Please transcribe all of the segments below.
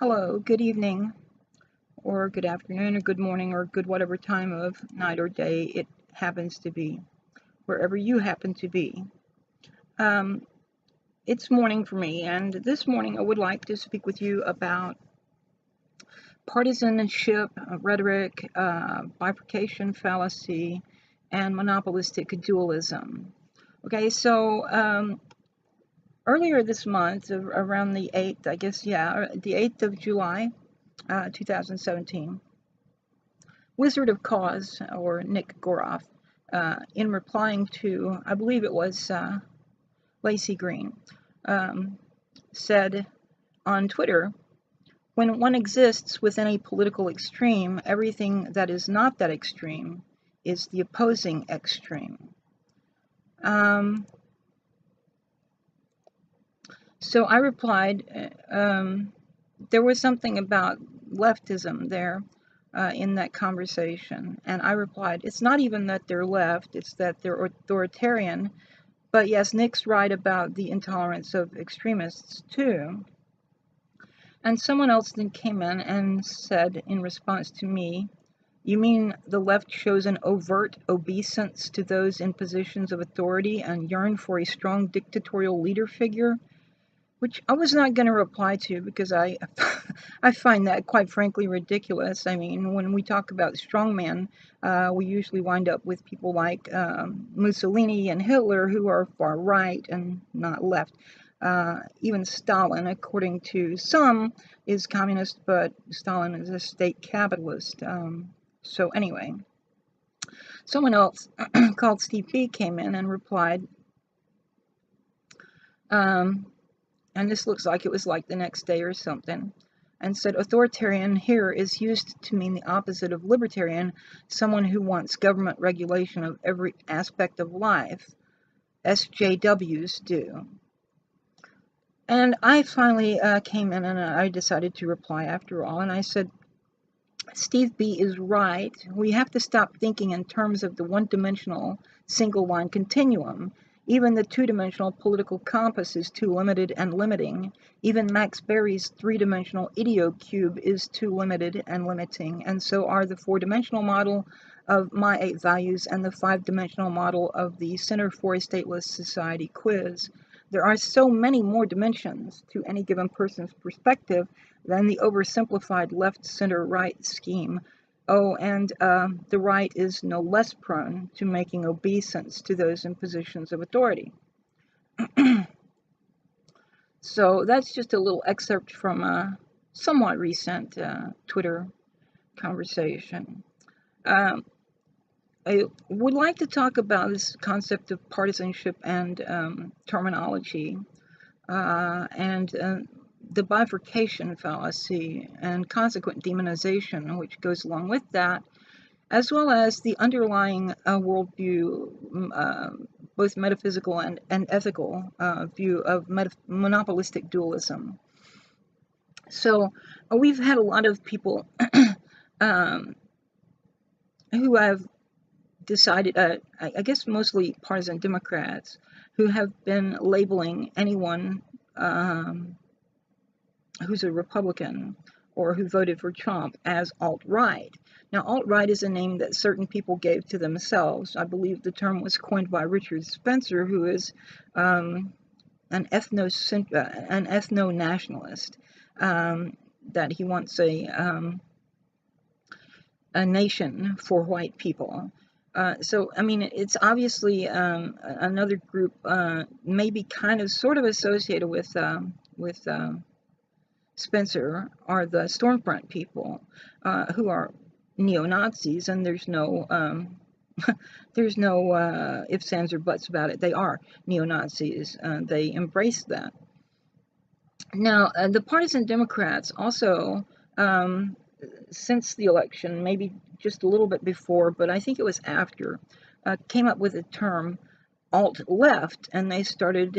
Hello, good evening, or good afternoon, or good morning, or good whatever time of night or day it happens to be, wherever you happen to be. Um, it's morning for me, and this morning I would like to speak with you about partisanship, rhetoric, bifurcation fallacy, and monopolistic dualism. Okay, so earlier this month, around the 8th, I guess, yeah, the 8th of July, 2017, Wizard of Cause, or Nick Goroff, in replying to, I believe it was Lacey Green, said on Twitter, "When one exists within a political extreme, everything that is not that extreme is the opposing extreme." So I replied, there was something about leftism there in that conversation. And I replied, it's not even that they're left, it's that they're authoritarian. But yes, Nick's right about the intolerance of extremists too. And someone else then came in and said in response to me, "You mean the left shows an overt obeisance to those in positions of authority and yearn for a strong dictatorial leader figure?" Which I was not going to reply to because I find that quite frankly ridiculous. I mean, when we talk about strongman, we usually wind up with people like Mussolini and Hitler, who are far right and not left. Even Stalin, according to some, is communist, but Stalin is a state capitalist. So anyway, someone else called Steve B came in and replied, and this looks like it was like the next day or something, and said, "Authoritarian here is used to mean the opposite of libertarian, someone who wants government regulation of every aspect of life. SJWs do." And I finally came in and I decided to reply after all, and I said, Steve B is right. We have to stop thinking in terms of the one-dimensional single-line continuum. Even the two-dimensional political compass is too limited and limiting. Even Max Berry's three-dimensional idiocube is too limited and limiting, and so are the four-dimensional model of My 8 Values and the five-dimensional model of the Center for a Stateless Society quiz. There are so many more dimensions to any given person's perspective than the oversimplified left-center-right scheme. Oh, and the right is no less prone to making obeisance to those in positions of authority. So that's just a little excerpt from a somewhat recent Twitter conversation. I would like to talk about this concept of partisanship and terminology and the bifurcation fallacy and consequent demonization which goes along with that, as well as the underlying worldview, both metaphysical and ethical view of monopolistic dualism. So we've had a lot of people who have decided, I guess mostly partisan Democrats, who have been labeling anyone who's a Republican or who voted for Trump as alt-right. Now, alt-right is a name that certain people gave to themselves. I believe the term was coined by Richard Spencer, who is an ethno-nationalist, that he wants a nation for white people. So, I mean, it's obviously another group maybe kind of sort of associated with Spencer are the Stormfront people who are neo-Nazis, and there's no ifs, ands, or buts about it. They are neo-Nazis. They embrace that. Now, the partisan Democrats also, since the election, maybe just a little bit before, but I think it was after, came up with the term alt-left, and they started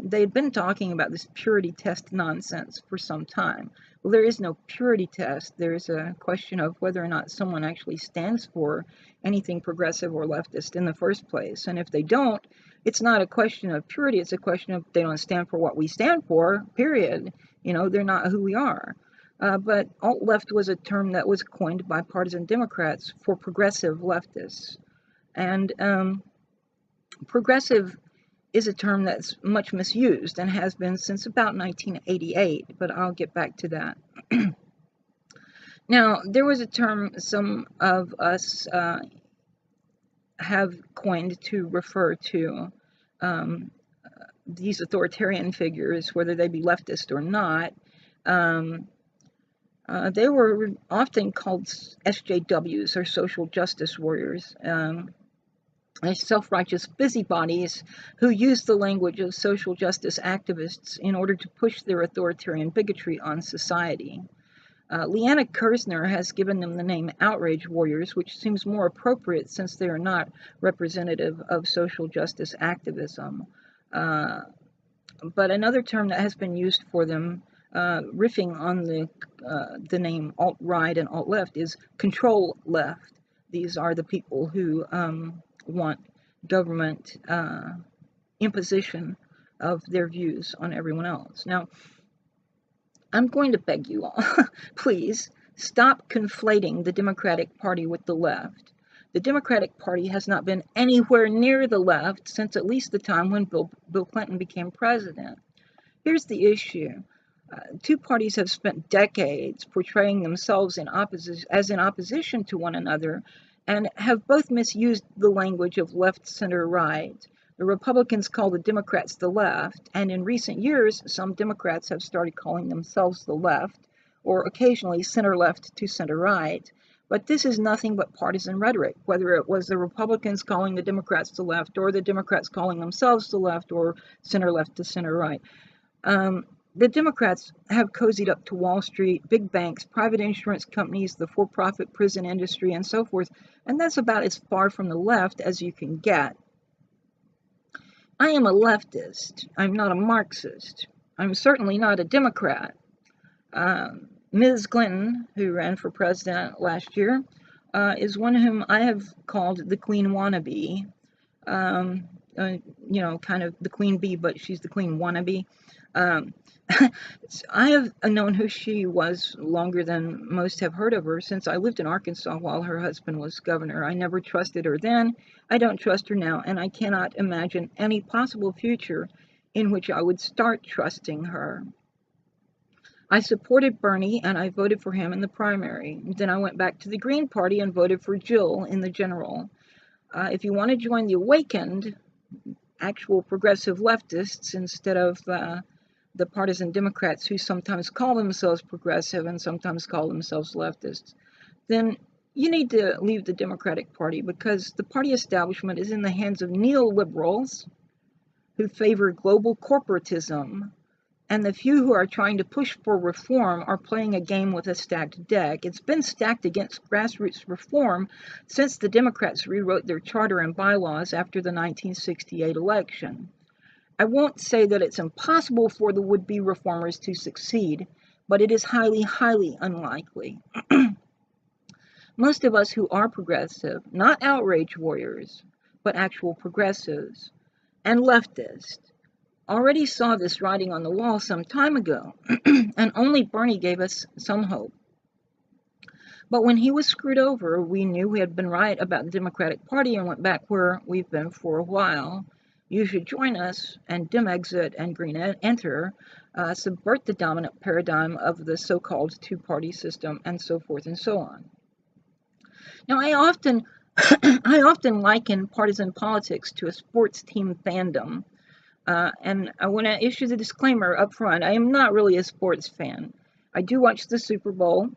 they had been talking about this purity test nonsense for some time. Well, there is no purity test. There's a question of whether or not someone actually stands for anything progressive or leftist in the first place. And if they don't, It's not a question of purity, it's a question of they don't stand for what we stand for, period. You know, they're not who we are. But alt-left was a term that was coined by partisan Democrats for progressive leftists. And progressive is a term that's much misused and has been since about 1988, but I'll get back to that. Now, there was a term some of us have coined to refer to these authoritarian figures, whether they be leftist or not. They were often called SJWs, or social justice warriors. Self-righteous busybodies who use the language of social justice activists in order to push their authoritarian bigotry on society. Leanna Kersner has given them the name outrage warriors, which seems more appropriate since they are not representative of social justice activism. But another term that has been used for them, riffing on the name alt-right and alt-left, is control left. These are the people who want government imposition of their views on everyone else. Now, I'm going to beg you all, please stop conflating the Democratic Party with the left. The Democratic Party has not been anywhere near the left since at least the time when Bill Clinton became president. Here's the issue. Two parties have spent decades portraying themselves as in opposition to one another, and have both misused the language of left, center, right. The Republicans call the Democrats the left, and in recent years, some Democrats have started calling themselves the left, or occasionally center-left to center-right. But this is nothing but partisan rhetoric, whether it was the Republicans calling the Democrats the left, or the Democrats calling themselves the left, or center-left to center-right. The Democrats have cozied up to Wall Street, big banks, private insurance companies, the for-profit prison industry, and so forth, and that's about as far from the left as you can get. I am a leftist. I'm not a Marxist. I'm certainly not a Democrat. Ms. Clinton, who ran for president last year, is one whom I have called the Queen wannabe. You know, kind of the Queen bee, but she's the Queen wannabe. I have known who she was longer than most have heard of her, since I lived in Arkansas while her husband was governor. I never trusted her then, I don't trust her now, and I cannot imagine any possible future in which I would start trusting her. I supported Bernie, and I voted for him in the primary. Then I went back to the Green Party and voted for Jill in the general. If you want to join the awakened, actual progressive leftists, instead of the partisan Democrats who sometimes call themselves progressive and sometimes call themselves leftists, then you need to leave the Democratic Party, because the party establishment is in the hands of neoliberals who favor global corporatism, and the few who are trying to push for reform are playing a game with a stacked deck. It's been stacked against grassroots reform since the Democrats rewrote their charter and bylaws after the 1968 election. I won't say that it's impossible for the would-be reformers to succeed, but it is highly, highly unlikely. Most of us who are progressive, not outrage warriors, but actual progressives and leftists, already saw this writing on the wall some time ago, and only Bernie gave us some hope. But when he was screwed over, we knew we had been right about the Democratic Party and went back where we've been for a while. You should join us, and Dem exit and Green enter, subvert the dominant paradigm of the so-called two-party system, and so forth and so on. Now, I often liken partisan politics to a sports team fandom. And I want to issue the disclaimer up front. I am not really a sports fan. I do watch the Super Bowl.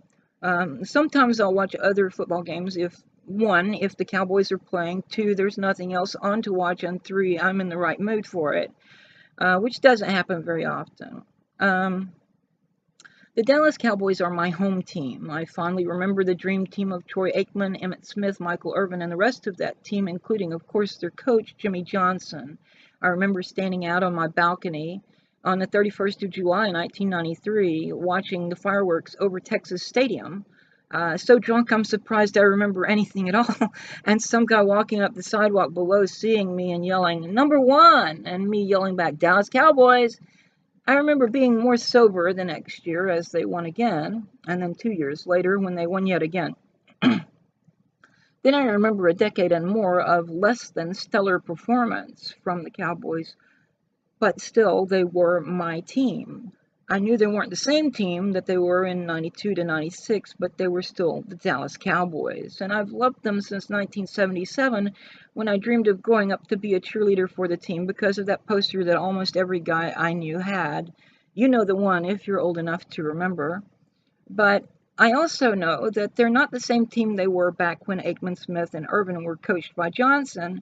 Sometimes I'll watch other football games if the Cowboys are playing, 2, there's nothing else on to watch, and 3, I'm in the right mood for it, which doesn't happen very often. The Dallas Cowboys are my home team. I fondly remember the dream team of Troy Aikman, Emmitt Smith, Michael Irvin, and the rest of that team, including, of course, their coach, Jimmy Johnson. I remember standing out on my balcony on the 31st of July, 1993, watching the fireworks over Texas Stadium. So drunk I'm surprised I remember anything at all. And some guy walking up the sidewalk below seeing me and yelling, "Number one!" and me yelling back, "Dallas Cowboys!" I remember being more sober the next year as they won again, and then 2 years later when they won yet again. Then I remember a decade and more of less than stellar performance from the Cowboys, but still they were my team. I knew they weren't the same team that they were in 92 to 96, but they were still the Dallas Cowboys. And I've loved them since 1977, when I dreamed of growing up to be a cheerleader for the team because of that poster that almost every guy I knew had. You know the one if you're old enough to remember. But I also know that they're not the same team they were back when Aikman, Smith, and Irvin were coached by Johnson,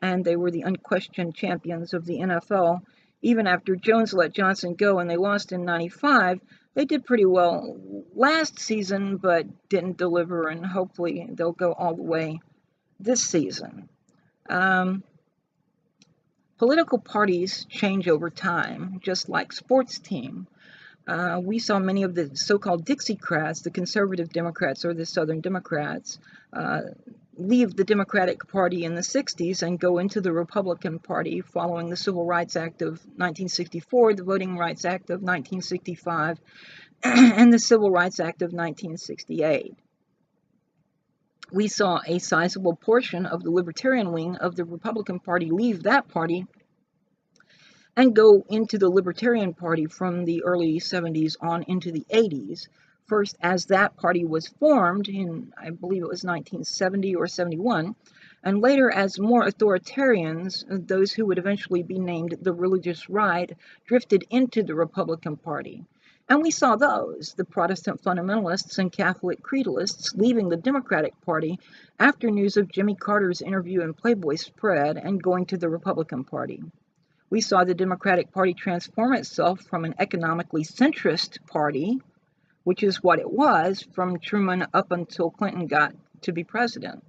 and they were the unquestioned champions of the NFL. Even after Jones let Johnson go and they lost in 95, they did pretty well last season, but didn't deliver, and hopefully they'll go all the way this season. Political parties change over time, just like sports teams. We saw many of the so-called Dixiecrats, the conservative Democrats or the Southern Democrats, leave the Democratic Party in the 60s and go into the Republican Party following the Civil Rights Act of 1964, the Voting Rights Act of 1965, and the Civil Rights Act of 1968. We saw a sizable portion of the Libertarian wing of the Republican Party leave that party and go into the Libertarian Party from the early 70s on into the 80s. First, as that party was formed in, I believe it was 1970 or 71, and later as more authoritarians, those who would eventually be named the religious right, drifted into the Republican Party. And we saw those, the Protestant fundamentalists and Catholic creedalists, leaving the Democratic Party after news of Jimmy Carter's interview in Playboy spread and going to the Republican Party. We saw the Democratic Party transform itself from an economically centrist party, which is what it was from Truman up until Clinton got to be president.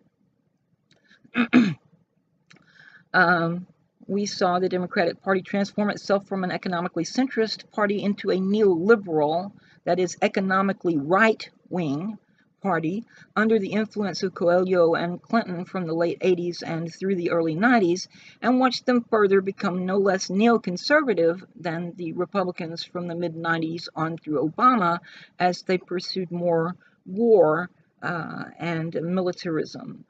We saw the Democratic Party transform itself from an economically centrist party into a neoliberal, that is economically right-wing party under the influence of Coelho and Clinton from the late 80s and through the early 90s, and watched them further become no less neoconservative than the Republicans from the mid-90s on through Obama as they pursued more war and militarism.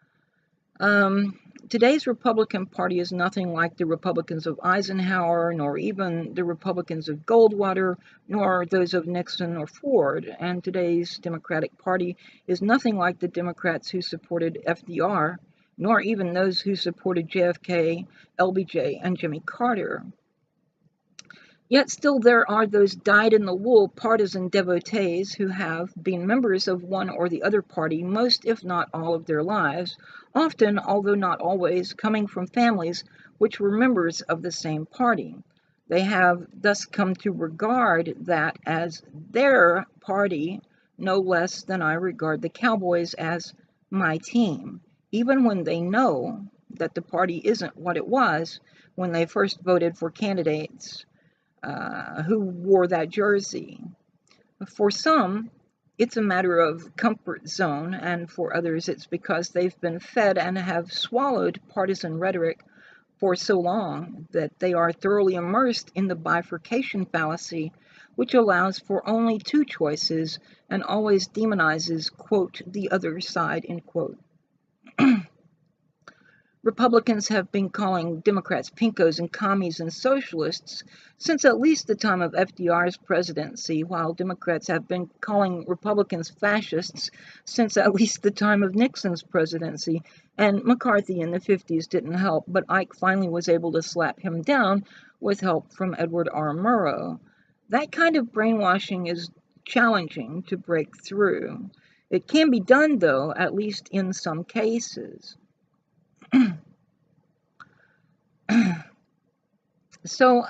Today's Republican Party is nothing like the Republicans of Eisenhower, nor even the Republicans of Goldwater, nor those of Nixon or Ford. And today's Democratic Party is nothing like the Democrats who supported FDR, nor even those who supported JFK, LBJ, and Jimmy Carter. Yet still there are those dyed-in-the-wool partisan devotees who have been members of one or the other party most, if not all, of their lives, often, although not always, coming from families which were members of the same party. They have thus come to regard that as their party, no less than I regard the Cowboys as my team, even when they know that the party isn't what it was when they first voted for candidates who wore that jersey. For some, it's a matter of comfort zone, and for others it's because they've been fed and have swallowed partisan rhetoric for so long that they are thoroughly immersed in the bifurcation fallacy, which allows for only two choices and always demonizes, quote, the other side, end quote. Republicans have been calling Democrats pinkos and commies and socialists since at least the time of FDR's presidency, while Democrats have been calling Republicans fascists since at least the time of Nixon's presidency. And McCarthy in the 50s didn't help, but Ike finally was able to slap him down with help from Edward R. Murrow. That kind of brainwashing is challenging to break through. It can be done, though, at least in some cases. So,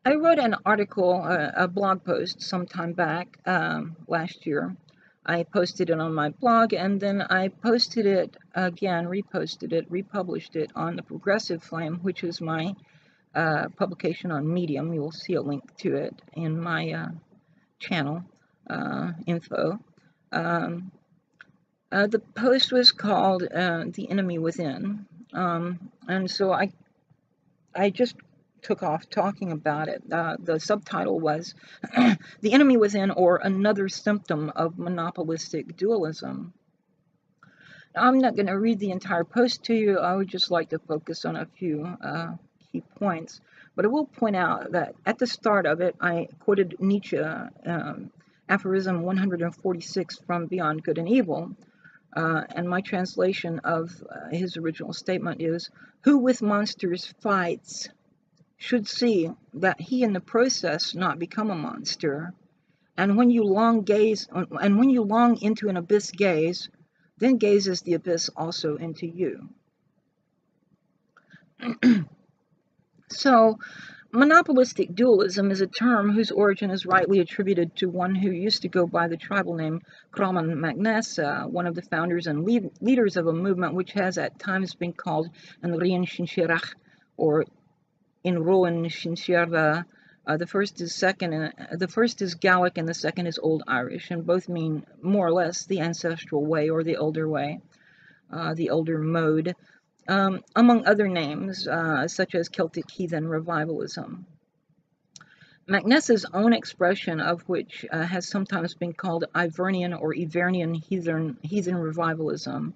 I wrote an article, a blog post sometime back last year. I posted it on my blog, and then I posted it again, reposted it, republished it on the Progressive Flame, which is my publication on Medium. You'll see a link to it in my channel info. The post was called The Enemy Within, and so I just took off talking about it. The subtitle was The Enemy Within, or Another Symptom of Monopolistic Dualism. Now, I'm not going to read the entire post to you. I would just like to focus on a few key points. But I will point out that at the start of it, I quoted Nietzsche, aphorism 146 from Beyond Good and Evil. And my translation of his original statement is, "Who with monsters fights should see that he in the process not become a monster. And when you long into an abyss gaze, then gazes the abyss also into you." So, monopolistic dualism is a term whose origin is rightly attributed to one who used to go by the tribal name Kraman Magnessa, one of the founders and leaders of a movement which has at times been called an Rien Shinshirach, or in Rowan Shinshirva. The first is Gallic and the second is Old Irish, and both mean more or less the ancestral way or the older way, the older mode, among other names such as Celtic heathen revivalism. Magnessa's own expression of which has sometimes been called Ivernian or Ivernian heathen revivalism.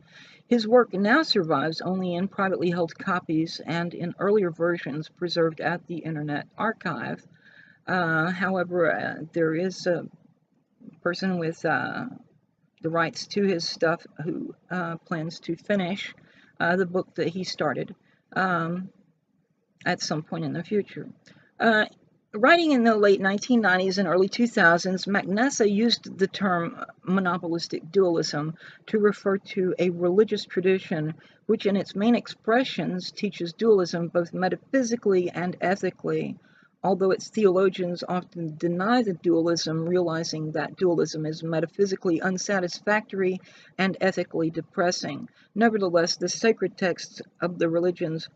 His work now survives only in privately held copies and in earlier versions preserved at the Internet Archive. However, there is a person with the rights to his stuff who plans to finish the book that he started at some point in the future. Writing in the late 1990s and early 2000s, Magnessa used the term monopolistic dualism to refer to a religious tradition which in its main expressions teaches dualism both metaphysically and ethically, although its theologians often deny the dualism, realizing that dualism is metaphysically unsatisfactory and ethically depressing. Nevertheless, the sacred texts of the religions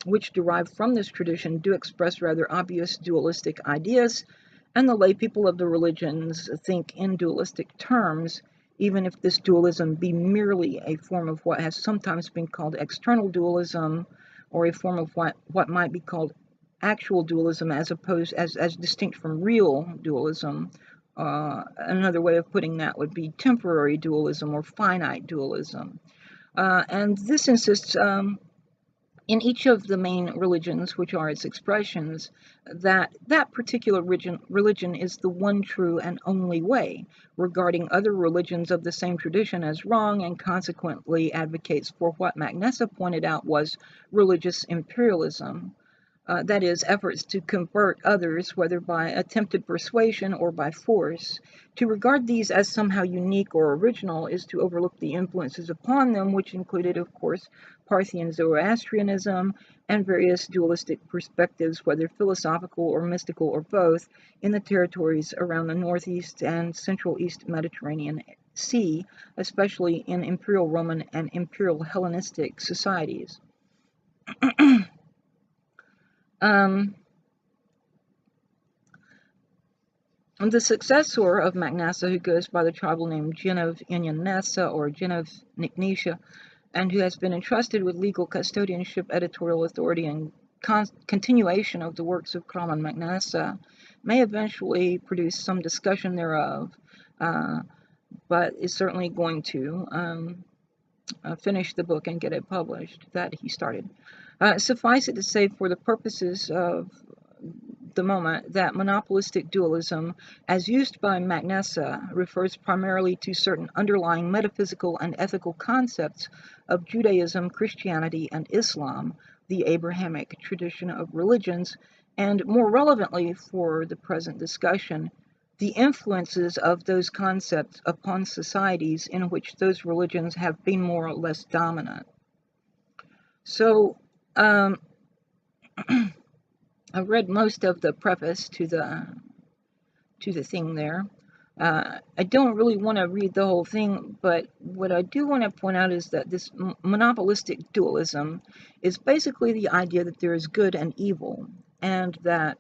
which derive from this tradition do express rather obvious dualistic ideas, and the lay people of the religions think in dualistic terms, even if this dualism be merely a form of what has sometimes been called external dualism, or a form of what might be called actual dualism as distinct from real dualism. Another way of putting that would be temporary dualism or finite dualism. And this insists in each of the main religions, which are its expressions, that particular religion is the one true and only way, regarding other religions of the same tradition as wrong, and consequently advocates for what Magnessa pointed out was religious imperialism. That is, efforts to convert others, whether by attempted persuasion or by force. To regard these as somehow unique or original is to overlook the influences upon them, which included, of course, Parthian Zoroastrianism and various dualistic perspectives, whether philosophical or mystical or both, in the territories around the northeast and central east Mediterranean Sea, especially in Imperial Roman and Imperial Hellenistic societies. The successor of Magnessa, who goes by the tribal name Genov Inyanessa or Genov Niknesha, and who has been entrusted with legal custodianship, editorial authority, and continuation of the works of Kraman Magnessa, may eventually produce some discussion thereof, but is certainly going to finish the book and get it published that he started. Suffice it to say, for the purposes of the moment, that monopolistic dualism, as used by Magnessa, refers primarily to certain underlying metaphysical and ethical concepts of Judaism, Christianity, and Islam, the Abrahamic tradition of religions, and more relevantly for the present discussion, the influences of those concepts upon societies in which those religions have been more or less dominant. So, I've read most of the preface to the thing there. I don't really want to read the whole thing, but what I do want to point out is that this monopolistic dualism is basically the idea that there is good and evil, and that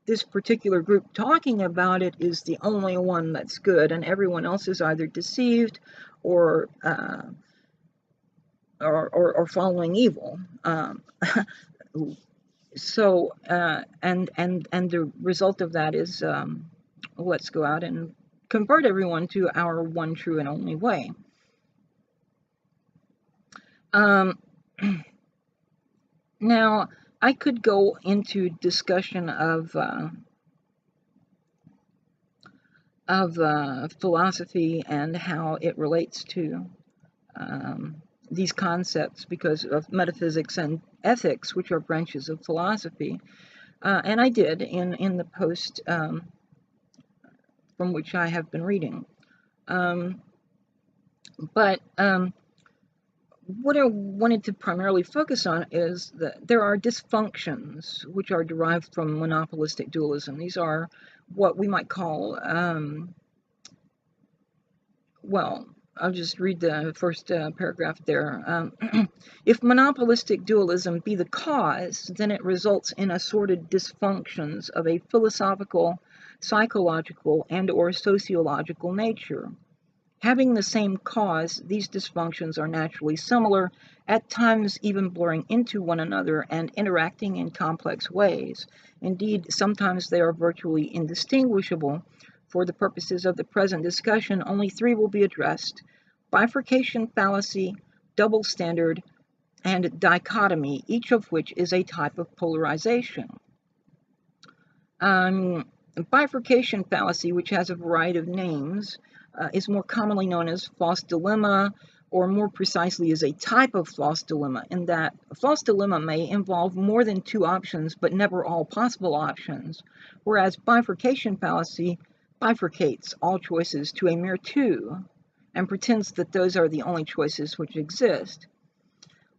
this particular group talking about it is the only one that's good, and everyone else is either deceived or following evil. So and the result of that is let's go out and convert everyone to our one true and only way. Now, I could go into discussion of philosophy and how it relates to these concepts because of metaphysics and ethics, which are branches of philosophy. And I did in the post from which I have been reading. But what I wanted to primarily focus on is that there are dysfunctions which are derived from monopolistic dualism. These are what we might call, well, I'll just read the first paragraph there. If monopolistic dualism be the cause, then it results in assorted dysfunctions of a philosophical, psychological, and/or sociological nature. Having the same cause, these dysfunctions are naturally similar, at times even blurring into one another and interacting in complex ways. Indeed, sometimes they are virtually indistinguishable. For the purposes of the present discussion, only three will be addressed: bifurcation fallacy, double standard, and dichotomy, each of which is a type of polarization. Bifurcation fallacy, which has a variety of names, is more commonly known as false dilemma, or more precisely is a type of false dilemma, in that a false dilemma may involve more than two options, but never all possible options, whereas bifurcation fallacy bifurcates all choices to a mere two, and pretends that those are the only choices which exist.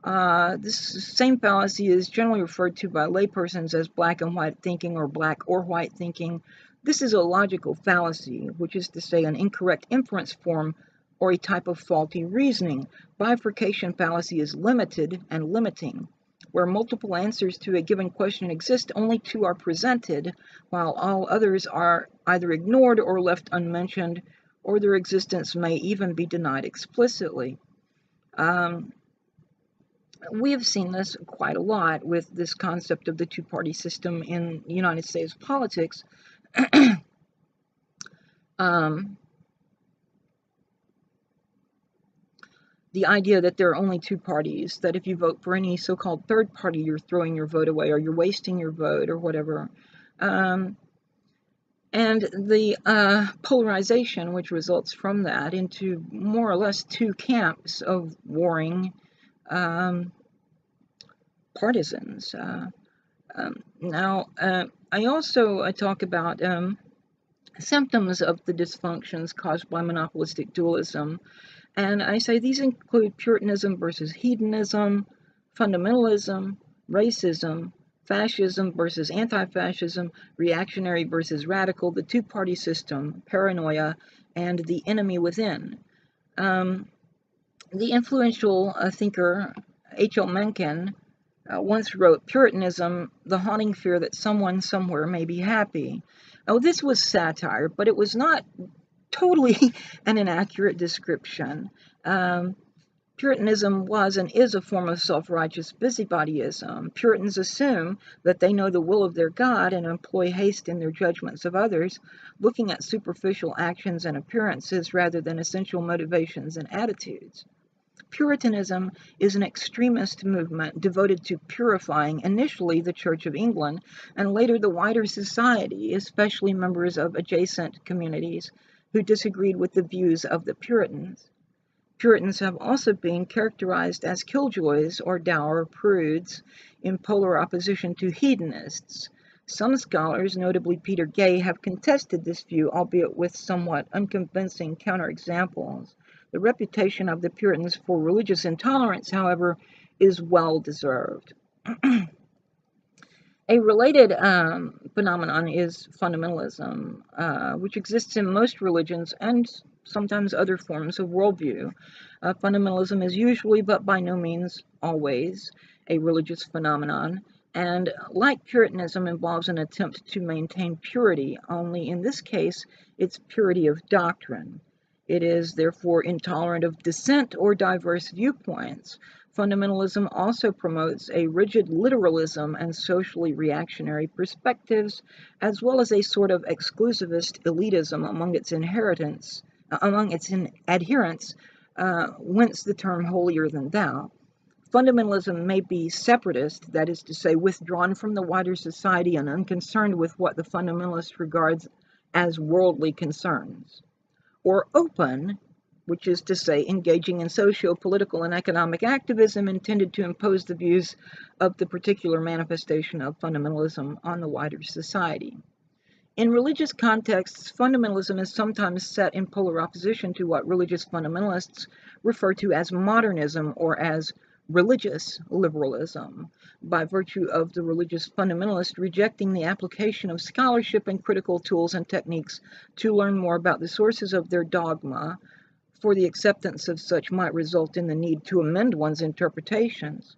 This same fallacy is generally referred to by laypersons as black and white thinking or black or white thinking. This is a logical fallacy, which is to say an incorrect inference form or a type of faulty reasoning. Bifurcation fallacy is limited and limiting. Where multiple answers to a given question exist, only two are presented, while all others are either ignored or left unmentioned, or their existence may even be denied explicitly. We have seen this quite a lot with this concept of the two-party system in United States politics. The idea that there are only two parties, that if you vote for any so-called third party, you're throwing your vote away or you're wasting your vote or whatever. And the polarization which results from that into more or less two camps of warring partisans. Now, I also talk about symptoms of the dysfunctions caused by monopolistic dualism, and I say these include Puritanism versus hedonism, fundamentalism, racism, fascism versus anti-fascism, reactionary versus radical, the two-party system, paranoia, and the enemy within. The influential thinker H.L. Mencken once wrote, "Puritanism, the haunting fear that someone somewhere may be happy." Oh, this was satire, but it was not totally an inaccurate description. Puritanism was and is a form of self-righteous busybodyism. Puritans assume that they know the will of their God and employ haste in their judgments of others, looking at superficial actions and appearances rather than essential motivations and attitudes. Puritanism is an extremist movement devoted to purifying initially the Church of England and later the wider society, especially members of adjacent communities who disagreed with the views of the Puritans. Puritans have also been characterized as killjoys or dour prudes in polar opposition to hedonists. Some scholars, notably Peter Gay, have contested this view, albeit with somewhat unconvincing counterexamples. The reputation of the Puritans for religious intolerance, however, is well deserved. A related phenomenon is fundamentalism, which exists in most religions and sometimes other forms of worldview. Fundamentalism is usually, but by no means always, a religious phenomenon. And like Puritanism involves an attempt to maintain purity, only in this case it's purity of doctrine. It is therefore intolerant of dissent or diverse viewpoints. Fundamentalism also promotes a rigid literalism and socially reactionary perspectives, as well as a sort of exclusivist elitism among its adherents, whence the term holier than thou. Fundamentalism may be separatist, that is to say, withdrawn from the wider society and unconcerned with what the fundamentalist regards as worldly concerns, or open, which is to say, engaging in socio-political and economic activism intended to impose the views of the particular manifestation of fundamentalism on the wider society. In religious contexts, fundamentalism is sometimes set in polar opposition to what religious fundamentalists refer to as modernism or as religious liberalism, by virtue of the religious fundamentalist rejecting the application of scholarship and critical tools and techniques to learn more about the sources of their dogma, for the acceptance of such might result in the need to amend one's interpretations.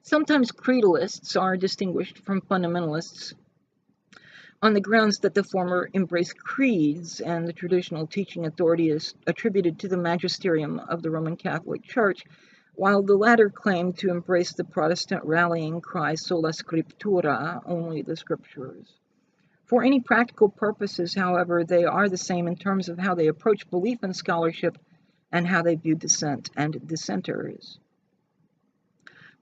Sometimes creedalists are distinguished from fundamentalists on the grounds that the former embrace creeds and the traditional teaching authority is attributed to the magisterium of the Roman Catholic Church, while the latter claim to embrace the Protestant rallying cry sola scriptura, only the scriptures. For any practical purposes, however, they are the same in terms of how they approach belief and scholarship and how they view dissent and dissenters.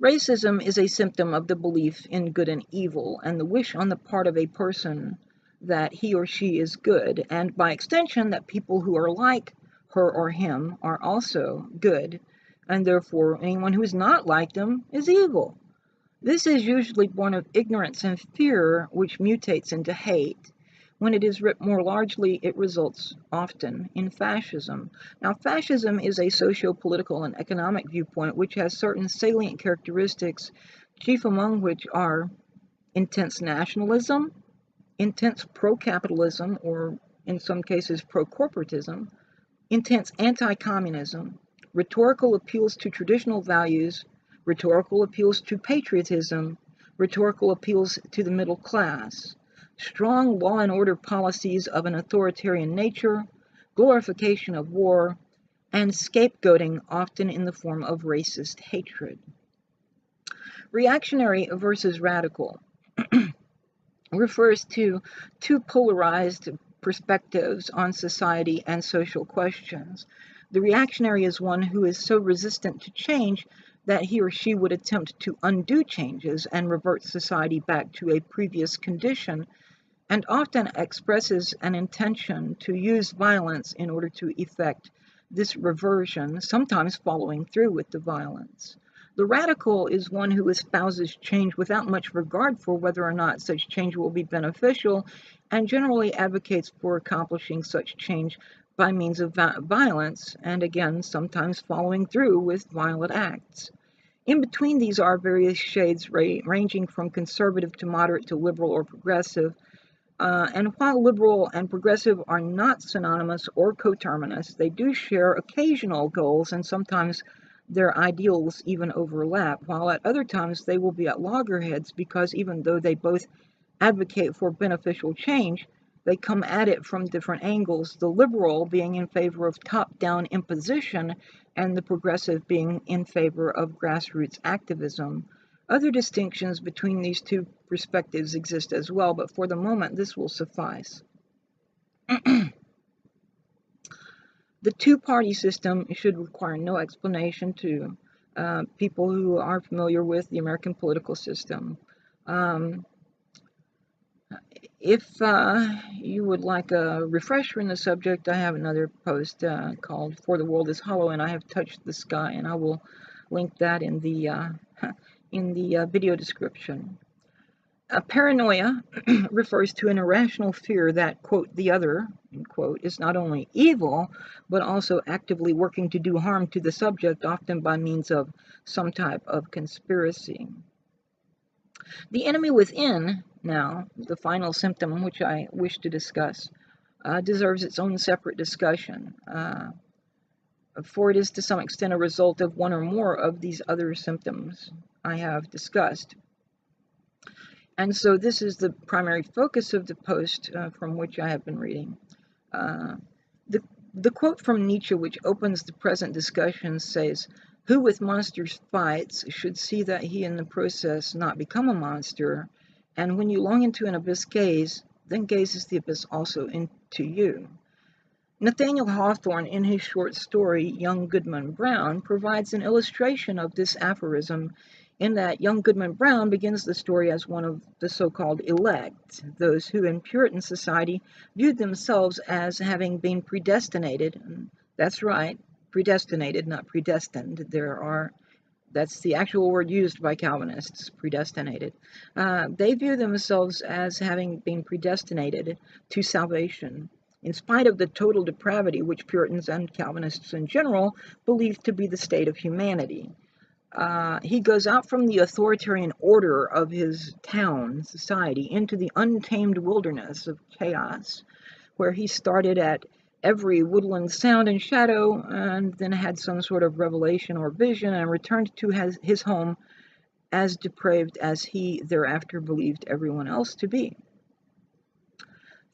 Racism is a symptom of the belief in good and evil, and the wish on the part of a person that he or she is good, and by extension that people who are like her or him are also good, and therefore anyone who is not like them is evil. This is usually born of ignorance and fear, which mutates into hate. When it is writ more largely, it results often in fascism. Now, fascism is a socio-political and economic viewpoint which has certain salient characteristics, chief among which are intense nationalism, intense pro-capitalism, or in some cases pro-corporatism, intense anti-communism, rhetorical appeals to traditional values, rhetorical appeals to patriotism, rhetorical appeals to the middle class, strong law and order policies of an authoritarian nature, glorification of war, and scapegoating, often in the form of racist hatred. Reactionary versus radical refers to two polarized perspectives on society and social questions. The reactionary is one who is so resistant to change that he or she would attempt to undo changes and revert society back to a previous condition, and often expresses an intention to use violence in order to effect this reversion, sometimes following through with the violence. The radical is one who espouses change without much regard for whether or not such change will be beneficial, and generally advocates for accomplishing such change by means of violence, and again, sometimes following through with violent acts. In between these are various shades ranging from conservative to moderate to liberal or progressive. And while liberal and progressive are not synonymous or coterminous, they do share occasional goals, and sometimes their ideals even overlap, while at other times they will be at loggerheads because even though they both advocate for beneficial change, they come at it from different angles, the liberal being in favor of top-down imposition and the progressive being in favor of grassroots activism. Other distinctions between these two perspectives exist as well, but for the moment this will suffice. The two-party system should require no explanation to people who are familiar with the American political system. If you would like a refresher in the subject, I have another post called For the World is Hollow and I Have Touched the Sky, and I will link that in the video description. Paranoia refers to an irrational fear that, quote, the other, end quote, is not only evil, but also actively working to do harm to the subject, often by means of some type of conspiracy. The enemy within, now, the final symptom which I wish to discuss, deserves its own separate discussion, for it is to some extent a result of one or more of these other symptoms. I have discussed. And so this is the primary focus of the post from which I have been reading. The, the quote from Nietzsche, which opens the present discussion, says, "Who with monsters fights should see that he in the process not become a monster, and when you long into an abyss gaze, then gazes the abyss also into you." Nathaniel Hawthorne, in his short story Young Goodman Brown, provides an illustration of this aphorism in that young Goodman Brown begins the story as one of the so-called elect, those who in Puritan society viewed themselves as having been predestinated. And that's right, predestinated, not predestined. That's the actual word used by Calvinists, predestinated. They view themselves as having been predestinated to salvation, in spite of the total depravity which Puritans and Calvinists in general believed to be the state of humanity. He goes out from the authoritarian order of his town society into the untamed wilderness of chaos, where he started at every woodland sound and shadow, and then had some sort of revelation or vision, and returned to his home as depraved as he thereafter believed everyone else to be.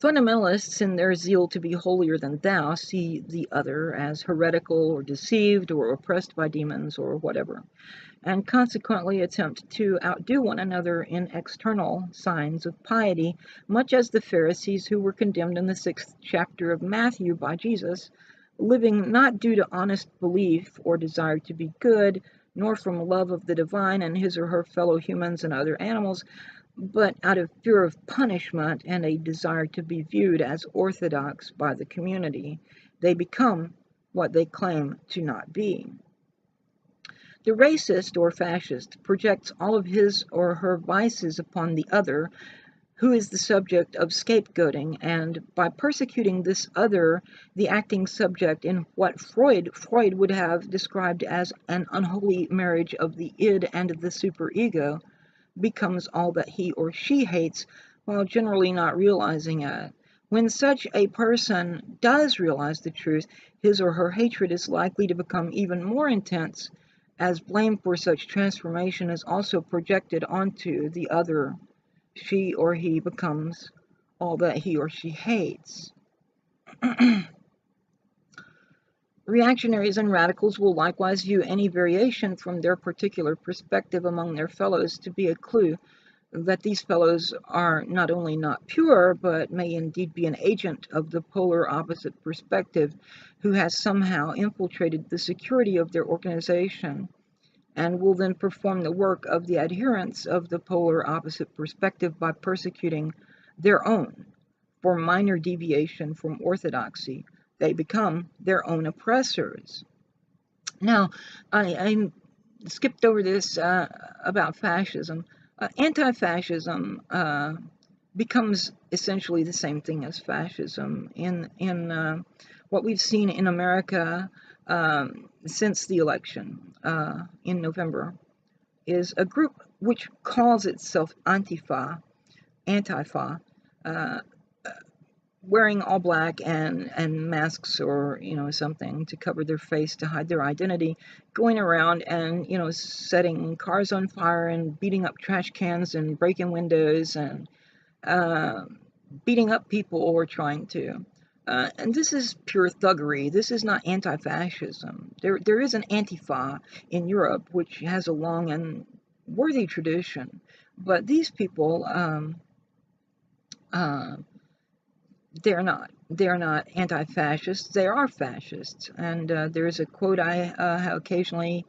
Fundamentalists, in their zeal to be holier than thou, see the other as heretical or deceived or oppressed by demons or whatever, and consequently attempt to outdo one another in external signs of piety, much as the Pharisees who were condemned in the 6th chapter of Matthew by Jesus, living not due to honest belief or desire to be good, nor from love of the divine and his or her fellow humans and other animals, but out of fear of punishment and a desire to be viewed as orthodox by the community. They become what they claim to not be. The racist or fascist projects all of his or her vices upon the other, who is the subject of scapegoating, and by persecuting this other, the acting subject in what Freud would have described as an unholy marriage of the id and the superego, becomes all that he or she hates, while generally not realizing it. When such a person does realize the truth, his or her hatred is likely to become even more intense, as blame for such transformation is also projected onto the other. She or he becomes all that he or she hates. Reactionaries and radicals will likewise view any variation from their particular perspective among their fellows to be a clue that these fellows are not only not pure, but may indeed be an agent of the polar opposite perspective, who has somehow infiltrated the security of their organization, and will then perform the work of the adherents of the polar opposite perspective by persecuting their own for minor deviation from orthodoxy. They become their own oppressors. Now, I skipped over this about fascism. Anti-fascism becomes essentially the same thing as fascism in what we've seen in America since the election in November, is a group which calls itself Antifa, wearing all black and masks or something to cover their face to hide their identity, going around and setting cars on fire and beating up trash cans and breaking windows and beating up people or trying to. And this is pure thuggery. This is not anti-fascism. There is an Antifa in Europe which has a long and worthy tradition, but these people they're not anti-fascists. They are fascists. And there is a quote I occasionally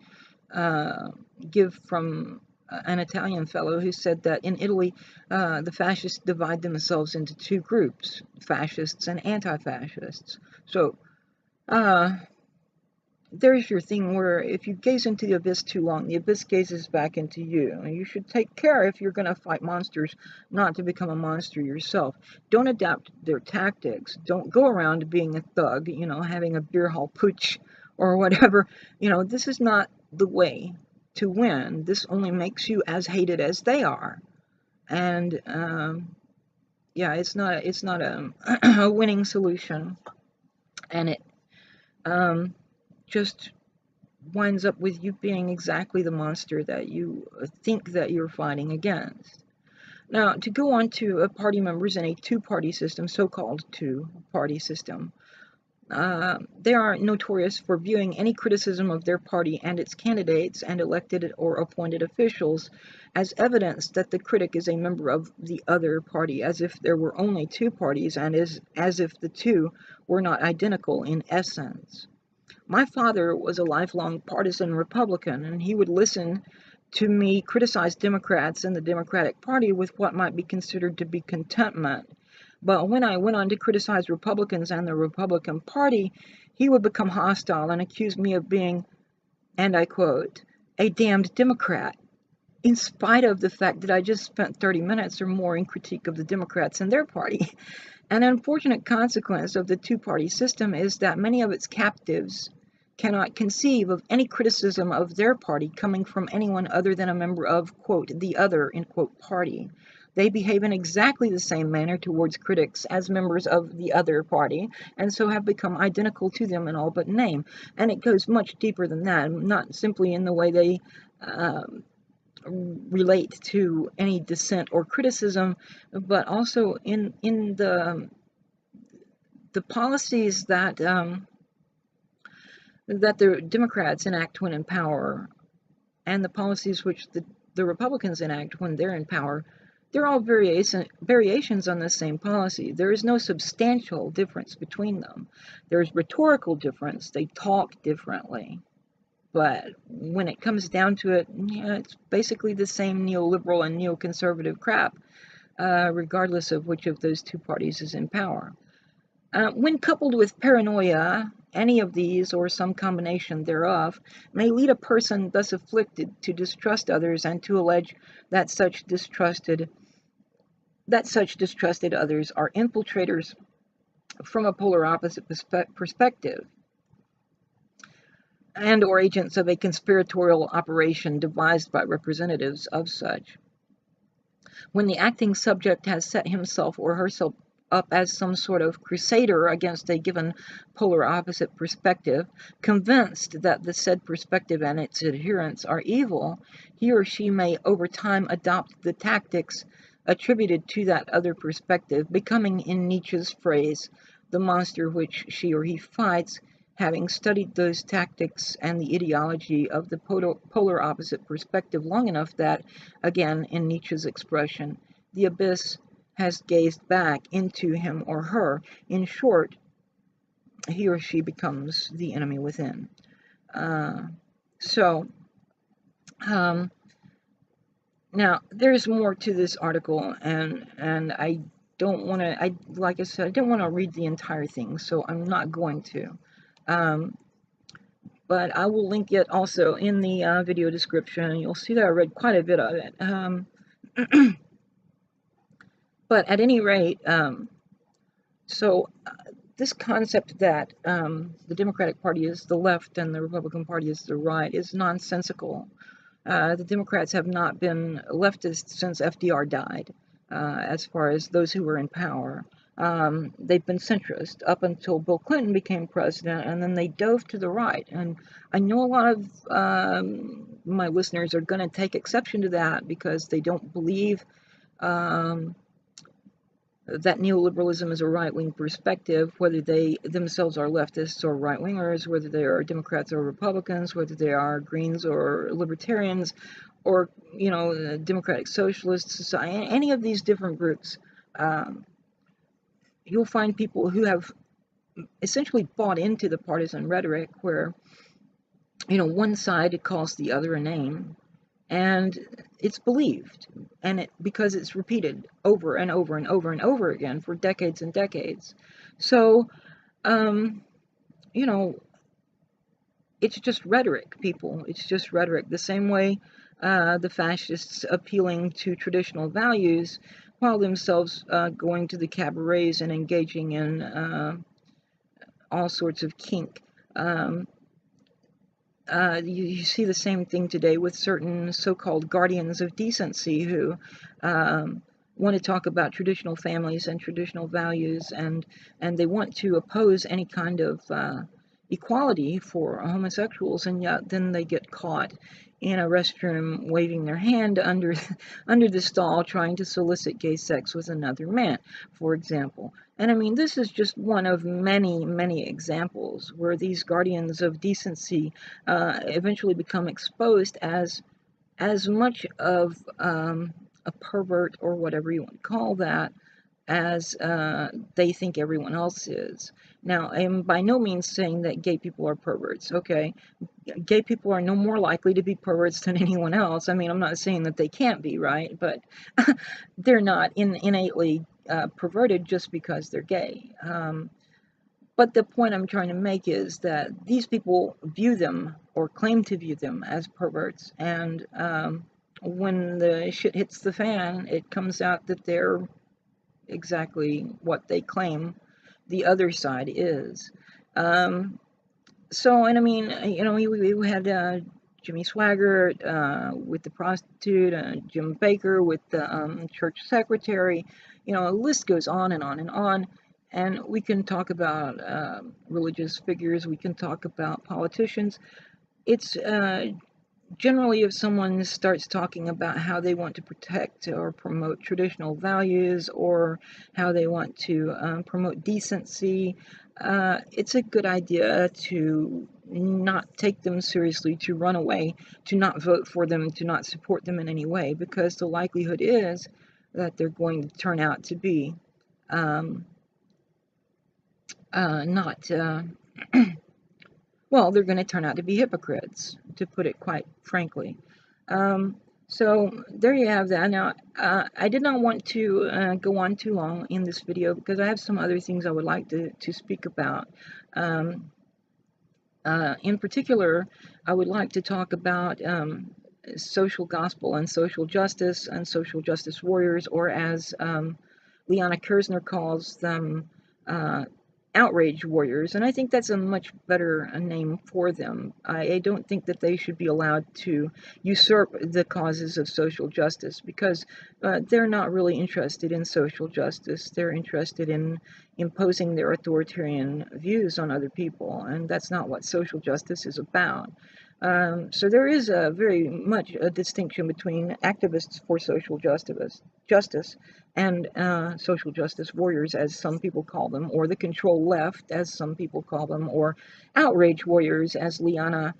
give from an Italian fellow who said that in Italy the fascists divide themselves into two groups, fascists and anti-fascists. So there's your thing where if you gaze into the abyss too long, the abyss gazes back into you. And you should take care, if you're going to fight monsters, not to become a monster yourself. Don't adapt their tactics. Don't go around being a thug, having a beer hall pooch or whatever. This is not the way to win. This only makes you as hated as they are. And yeah, it's not a winning solution. And it just winds up with you being exactly the monster that you think that you're fighting against. Now, to go on to party members in a two-party system, so-called two-party system, they are notorious for viewing any criticism of their party and its candidates and elected or appointed officials as evidence that the critic is a member of the other party, as if there were only two parties and as if the two were not identical in essence. My father was a lifelong partisan Republican, and he would listen to me criticize Democrats and the Democratic Party with what might be considered to be contentment. But when I went on to criticize Republicans and the Republican Party, he would become hostile and accuse me of being, and I quote, a damned Democrat, in spite of the fact that I just spent 30 minutes or more in critique of the Democrats and their party. An unfortunate consequence of the two-party system is that many of its captives cannot conceive of any criticism of their party coming from anyone other than a member of, quote, the other, end quote, party. They behave in exactly the same manner towards critics as members of the other party, and so have become identical to them in all but name. And it goes much deeper than that, not simply in the way they relate to any dissent or criticism, but also in the policies that that the Democrats enact when in power, and the policies which the Republicans enact when they're in power. They're all variations on the same policy. There is no substantial difference between them. There's rhetorical difference. They talk differently. But when it comes down to it, yeah, it's basically the same neoliberal and neoconservative crap, regardless of which of those two parties is in power. When coupled with paranoia, any of these, or some combination thereof, may lead a person thus afflicted to distrust others and to allege that such distrusted others are infiltrators from a polar opposite perspective, and or agents of a conspiratorial operation devised by representatives of such. When the acting subject has set himself or herself up as some sort of crusader against a given polar opposite perspective, convinced that the said perspective and its adherents are evil, he or she may over time adopt the tactics attributed to that other perspective, becoming, in Nietzsche's phrase, the monster which she or he fights, having studied those tactics and the ideology of the polar opposite perspective long enough that, again, in Nietzsche's expression, the abyss has gazed back into him or her. In short, he or she becomes the enemy within. Now there's more to this article, and I don't want to. Like I said, I don't want to read the entire thing, so I'm not going to. But I will link it also in the video description. You'll see that I read quite a bit of it. But at any rate, this concept that the Democratic Party is the left and the Republican Party is the right is nonsensical. The Democrats have not been leftist since FDR died, as far as those who were in power. They've been centrist up until Bill Clinton became president, and then they dove to the right. And I know a lot of my listeners are going to take exception to that because they don't believe that neoliberalism is a right-wing perspective, whether they themselves are leftists or right-wingers, whether they are Democrats or Republicans, whether they are Greens or Libertarians, or, you know, Democratic Socialists, any of these different groups. You'll find people who have essentially bought into the partisan rhetoric where, you know, one side calls the other a name, and it's believed, and because it's repeated over and over and over and over again for decades and decades. So, you know, it's just rhetoric, people. It's just rhetoric. The same way the fascists appealing to traditional values while themselves going to the cabarets and engaging in all sorts of kink. You see the same thing today with certain so-called guardians of decency who want to talk about traditional families and traditional values, and they want to oppose any kind of equality for homosexuals, and yet then they get caught in a restroom waving their hand under under the stall trying to solicit gay sex with another man, for example. And I mean, this is just one of many examples where these guardians of decency eventually become exposed as much of a pervert, or whatever you want to call that, as they think everyone else is. Now, I'm by no means saying that gay people are perverts, okay? Gay people are no more likely to be perverts than anyone else. I mean, I'm not saying that they can't be, right? But they're not innately perverted just because they're gay. But the point I'm trying to make is that these people view them, or claim to view them, as perverts, and when the shit hits the fan, it comes out that they're exactly what they claim the other side is. So, and I mean, you know, we had Jimmy Swaggart with the prostitute, Jim Baker with the church secretary. You know, a list goes on and on and on. And we can talk about religious figures, we can talk about politicians. It's generally, if someone starts talking about how they want to protect or promote traditional values, or how they want to promote decency, it's a good idea to not take them seriously, to run away, to not vote for them, to not support them in any way, because the likelihood is that they're going to turn out to be not well, they're going to turn out to be hypocrites, to put it quite frankly. So there you have that. Now, I did not want to go on too long in this video, because I have some other things I would like to speak about. In particular, I would like to talk about social gospel and social justice warriors, or as Liana Kersner calls them, outrage warriors, and I think that's a much better name for them. I don't think that they should be allowed to usurp the causes of social justice, because they're not really interested in social justice. They're interested in imposing their authoritarian views on other people, and that's not what social justice is about. So there is very much a distinction between activists for social justice and social justice warriors, as some people call them, or the control left, as some people call them, or outrage warriors, as Liana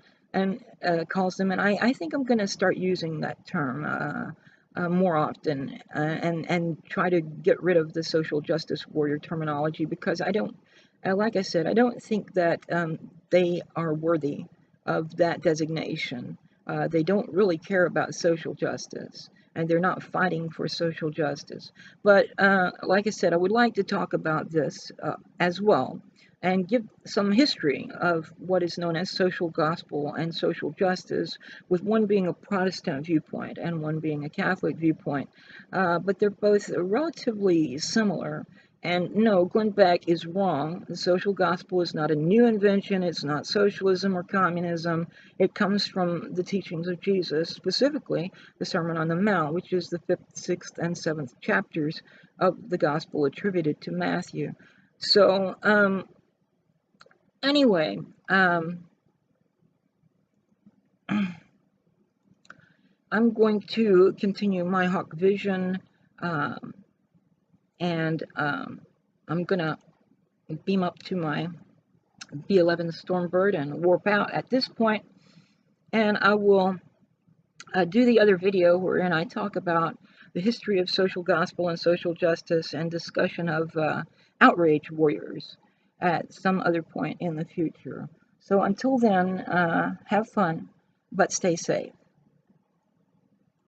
calls them. And I think I'm going to start using that term more often, and try to get rid of the social justice warrior terminology, because I don't, like I said, I don't think that they are worthy of that designation. They don't really care about social justice, and they're not fighting for social justice. But like I said, I would like to talk about this as well, and give some history of what is known as social gospel and social justice, with one being a Protestant viewpoint and one being a Catholic viewpoint. But they're both relatively similar. And no, Glenn Beck is wrong. The social gospel is not a new invention. It's not socialism or communism. It comes from the teachings of Jesus, specifically the Sermon on the Mount, which is the 5th, 6th, and 7th chapters of the gospel attributed to Matthew. So, anyway, I'm going to continue my hawk vision, and I'm going to beam up to my B11 Stormbird and warp out at this point, and I will do the other video wherein I talk about the history of social gospel and social justice, and discussion of outrage warriors at some other point in the future. So until then, have fun, but stay safe.